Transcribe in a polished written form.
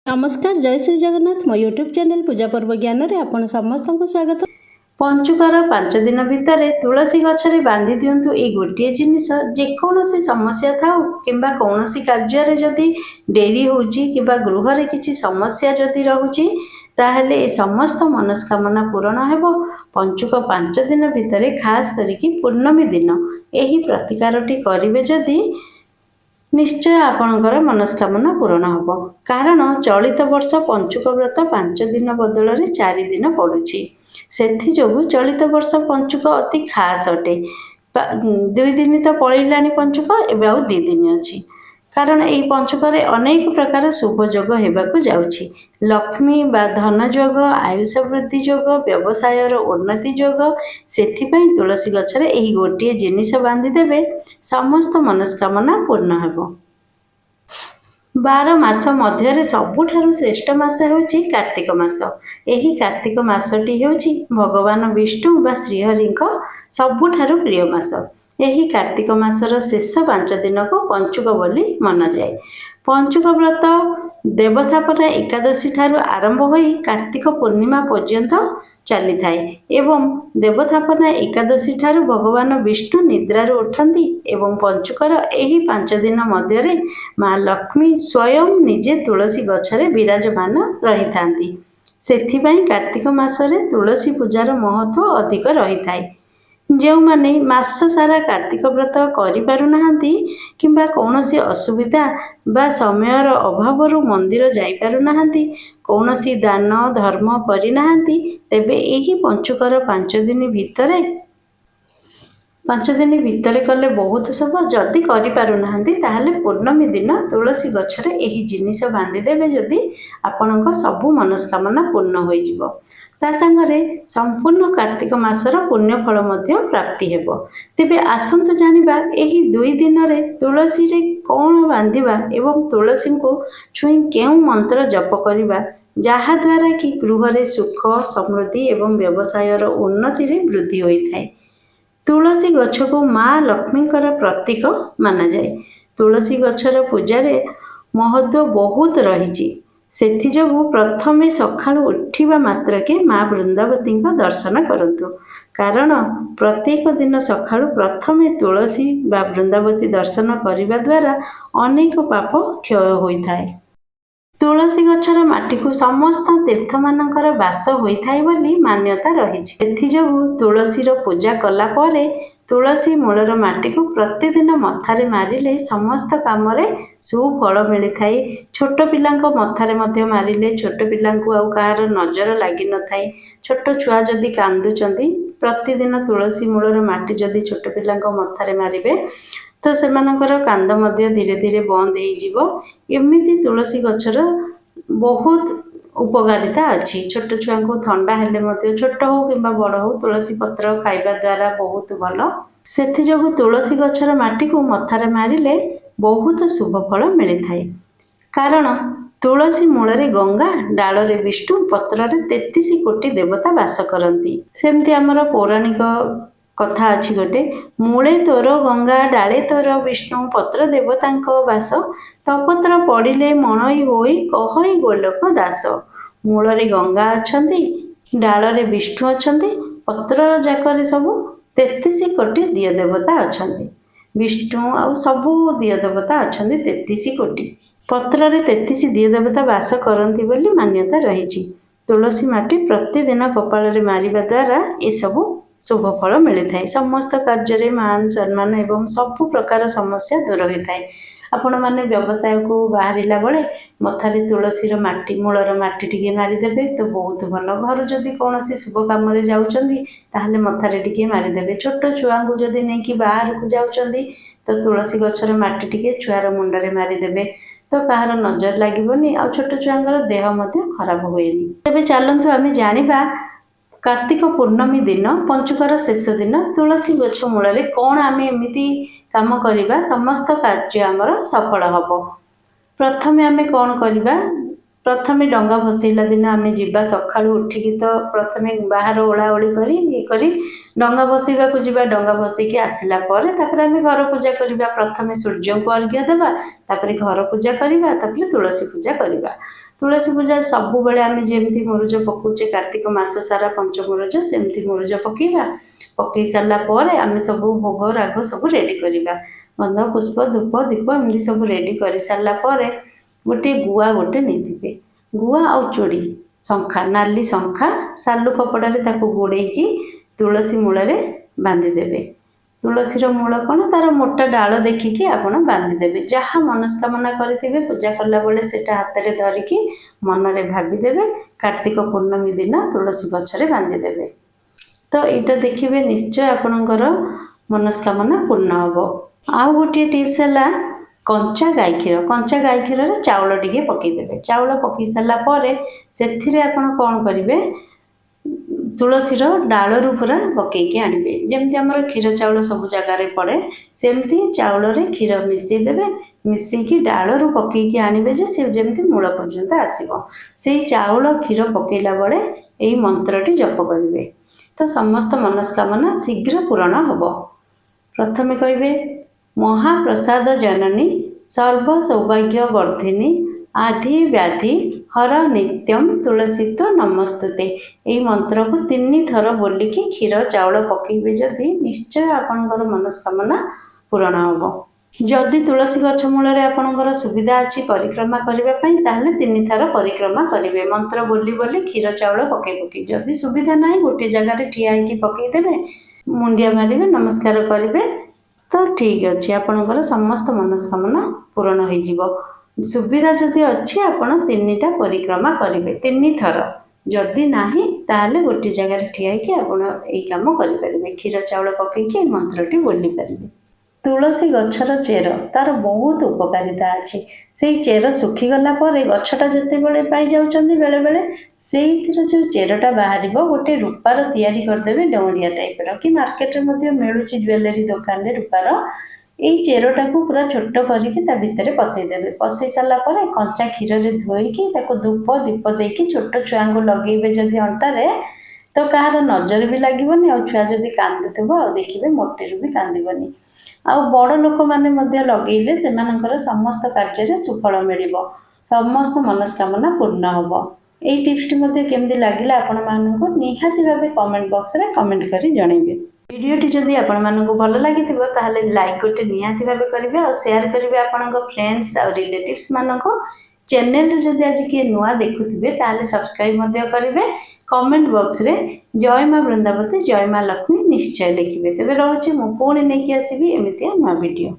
नमस्कार जय श्री जगन्नाथ मो यूट्यूब चैनल पूजा पर्व ज्ञान रे आपण समस्त को स्वागत। पंचुकर 5 दिन भितर तुलसी गछरे बांधी दिंतु ये गोटे जिनिस जेकोसी समस्या थाउ किंबा कौनसी कार्य जदि डेरी होउची किंबा गृह रे किछि समस्या जदि रहुची ताहले ए समस्त मनस्कामना पूर्ण हेबो। पंचुक 5 दिन भितर खास करिकी पूर्णमी दिन एही प्रतिकारटी करिवे जदि निश्चय आपणकर मनस्कामना पूर्ण हम। कारण चलित वर्ष पंचुक व्रत 5 दिन बदल 4 दिन पड़ुछि से चलित वर्ष पंचुक अति खास अटे। 2 दिन तो पलैला पंचुक एवं आउ 2 दिन अच्छी। कारण यही पंचुक अनेक प्रकार शुभ जोग होगा जाउछि। लक्ष्मी बा धन जोग, आयुष वृद्धि जोग, व्यवसाय उन्नति जोग। सेथिपाई तुलसी गछरे एही गोटे जिनिस बांधी देबे समस्त मनस्कामना पूर्ण हेबो। 12 मास मध्य सबुठारु श्रेष्ठ मास होछि कार्तिक मास। एही कार्तिक मासटी होछि भगवान विष्णु बा श्रीहरिଙ୍କ सबुठारु प्रिय मास। यही कार्तिक मासर शेष 5 दिन को पंचुक बोली मना जाए। पंचुक व्रत देवथापना एकादशी ठारू आरंभ होई कार्तिक पूर्णिमा पर्यंत चली थाए एवं देवथापना एकादशी ठारू भगवान विष्णु निद्रारू उठंती एवं पंचुकर एही 5 दिन मध्य माँ लक्ष्मी स्वयं निजे तुलसी गछरे विराजमान रही थांती। सेथिपाई कार्तिक मासरे तुलसी पूजार महत्व अधिक रही थाए। जो माने मास सारा कार्तिक व्रत करि पारु नाहंती किंबा कौनसी असुविधा बा समयर अभाव मंदिर जाई पारु नाहंती, कौनसी दान धर्म करि नाहंती, तेबे एही पंचुकर 5 दिन भितर कले बहुत सब। जदि करि पारु नाहंती ताहले पूर्णमी दिन तुलसी गछरे एही जिनिस बांधी देबे जदि आपणक सबु मनस्कामना पूर्ण होई जिवो। ता संगरे संपूर्ण कार्तिक मासर पुण्य फल मध्य प्राप्ति हेबो। तेबे आसंतु जानिबा एही 2 दिन रे तुलसी रे कोन बांधिबा एवं तुलसी को छुई केउ मंत्र जप करिबा जहा द्वारा कि गृह रे सुख समृद्धि एवं व्यवसाय उन्नति रे वृद्धि होई थाए। तुलसी गछ को माँ लक्ष्मीकर प्रतीक माना जाए। तुलसी गछर पूजा रे महत्व बहुत रही। सेथि जोगु प्रथमे सकाळु उठिबा मात्रके माँ वृंदावती दर्शन करंतु। कारण प्रत्येक दिन सकाळु प्रथमे तुलसी बा वृंदावती दर्शन करिबा द्वारा अनेक पाप क्षय होई थाए। तुलसी गछर माटी को समस्त तीर्थ मानकर बास होइथाय बोली मान्यता रही। सेथि जोगु तुलसीर पूजा कला परे तुलसी मूलर माटी को प्रतिदिन मथारे मारिले समस्त काम रे सुफल मिली थाए। छोट पिलांक मथारे मध्य मारिले छोट पिलांकु आउ कहार नजर लागी न थाए। छोट छुआ जदि कांदुचंदी प्रतिदिन तुलसी मूलर माटी जदि छोट पिलांक मथारे मारिबे तो सेमानकर कांद मध्य धीरे धीरे बंद हो जिवो। एमिति तुलसी गछर बहुत उपकारिता अच्छी। छोट छुआ को थंडा हेले मध्य छोट हो किंबा बड़ हो तुलसी पत्र खाइबा द्वारा बहुत भल। सेथि जोगु तुलसी गछर माटी को मथारे मारिले बहुत शुभ फल मिली थाए। कारण तुलसी मूल रे गंगा, डाल रे विष्णु, पत्र रे 33 कोटी देवता वास करती। सेमती आमर पौराणिक कथा अच्छी गोटे, मूले तोर गंगा डाले तोर विष्णु, पत्र देवतांक वास, तपत्र पड़िले मणई होई कहई गोलोक दास। मूल रे गंगा अछंती, डाल रे विष्णु अछंती, पत्र जाकरे सबु 33 कोटी दिय देवता अछंती। विष्णु आउ सबु दिय देवता अछंती 33 कोटी। पत्र रे 33 दिय देवता वास करंती बोली मान्यता रही। तुलसी माटी प्रतिदिन कपाल रे मारिबा द्वारा ए सबु शुभ फल मिली थाए। समस्त कार्य मान सम्मान एवं सबु प्रकार समस्या दूर होता है। आपण मैंने व्यवसाय को बाहरिला बेले मथारे तुलसी माटी मूलर माटी टिके मारिदेवे तो बहुत भल। घर जदि कौन शुभ कम जाऊँगी ताहले मथारे टिके मारिदेवे। छोट छुआ को जदि नहीं कि बाहर को जाऊँगी तो तुलसी गछर माटी टिके छुआर मुंडरे मारिदेवे तो कहार नजर लगनी आ छोट छुआंकर देह मध्य खराब हुएनी। तेबे चलंतु आमे जानिबा कार्तिक पूर्णमी दिन पंचुकर शेष दिन तुलसी गछ मूल कौन आम एमती काम करवा समस्त कार्य आमर सफल हम। प्रथमे आम कौन करवा, प्रथमे डंगा भसैला दिन आम जा सका उठिकी तो प्रथमे बाहर ओलाओली करी डंगा भसैवा को जा डंगा भसैकी आसला आम घर पूजा करवा प्रथमे सूर्य को अर्घ्य देवा घर पूजा करवा तुलसी पूजा करवा। तुलसी पूजा सबु बेले आम जमी मुरुज पकाउे कार्तिक मास सारा पंच मुरुज सेमती मुरुज पकईवा पकई सारापर आम सब भोग राग सब रेडी करवा गंध पुष्प धूप दीप एमती सब रेडी कर सारापर गोटे गुआ गोटे नहीं गुआ और चूड़ी शंखा नाली शंखा सालू कपड़े गोड़े तुलसी मूल बांधिदेवे। तुलसी मूल कौन तार मोटा डाल देखिकी आपण बांधिदेवे जहाँ मनस्कामना करेंगे पूजा कला बेले से हाथ में धरिकी मनरे भाविदेवे कार्तिक पूर्णमी दिन तुलसी गछरे बांधिदेवे। तो यहाँ देखिए निश्चय आपणकर मनस्कामना पूर्ण हम। आउ गोटे टिप्स है कंचा गाई क्षीर रे चाउल टिके पकईदेवे चाउल पकई सारापर से कौन करेंगे तुलसीर डाल पूरा पकईकी आनबे जमती आमर क्षीर चाउल सब जगार पड़े सेमती चाउल रे क्षीर मिसईदेवे मिसईकी डाल पकईकी आनबे जे से जमती मूल पर्यंत आसो से चाउल क्षीर पकईला बेले यही मंत्रटी जप करेंगे तो समस्त मनस्कामना शीघ्र पूरण हम। प्रथमे कहे महाप्रसाद जननी सर्व सौभाग्य वर्धिनी आधि व्याधि हर नित्यम तुलसी तो नमस्तुते यही मंत्र को 3 थर बोलिकी क्षीर चाउल पकईबे जदि निश्चय आपणकर मनस्कामना पूरण हम। जदि तुलसी गछ मूल आपणकर सुविधा अच्छी परिक्रमा करने ताहले 3 थर परिक्रमा करेंगे मंत्र बोली बोली क्षीर चाउल पकई पकई जदि सुविधा ना गोटे जगार ठिया होइकी पकईदेवे मुंडिया मारे नमस्कार करेंगे तो ठीक अच्छे आपणकर समस्त मनस्कामना पूरण हो। सुविधा जदि अच्छी आपण 3टा परिक्रमा करेंगे 3 थर जदि नाही ताहले गोटे जगार ठिया होइकी आपण एई काम करेंगे क्षीर चाउल पकईकी मंत्रटी बोली पारिबे। तुलसी गछर चेर तार बहुत उपकारिता अच्छी से चेर सुखीगला गछटा जिते बड़े पाई जाउछंदी बेले बेले से जो चेरटा बाहर गोटे रूपार तैयारी करदेवे डौड़िया टाइपर कि मार्केट में मिलूँ ज्वेलरी दुकान में रूपार यही चेरटा को पूरा छोट करके पसईदेवे पसई सारापर कंचा क्षीर में धोईकी धूप दीप देकी छोट छुआ को लगेबे जदि अंटारे तो कहार नजर भी लगभग आ छुआ जदि कांदुव देखिए मोटेरू भी कांदबनी आउ बड़ लोक मैंने लगेले से समस्त कार्य सुफल मिल समस्त मनस्कामना पूर्ण हम। यही टिप्सटी केमती लगे आपण मानक निहाती भाव कमेंट बॉक्स रे कमेंट करी जणेबे। वीडियोटी जदि आपण मानक भल लगी ताहले लाइक गोटे निहाती भाव करेंगे और शेयर करेंगे आपण फ्रेंड्स और रिलेटिव्स मानक चैनल जदि आज किए नुआ देखुथिबे ताहले सब्सक्राइब करेंगे कमेंट बॉक्स रे जय माँ वृंदावती जय माँ लक्ष्मी निश्चय लिखिए। तेरे रोचे मु पुणी नहीं आसबि एमती नुआ वीडियो।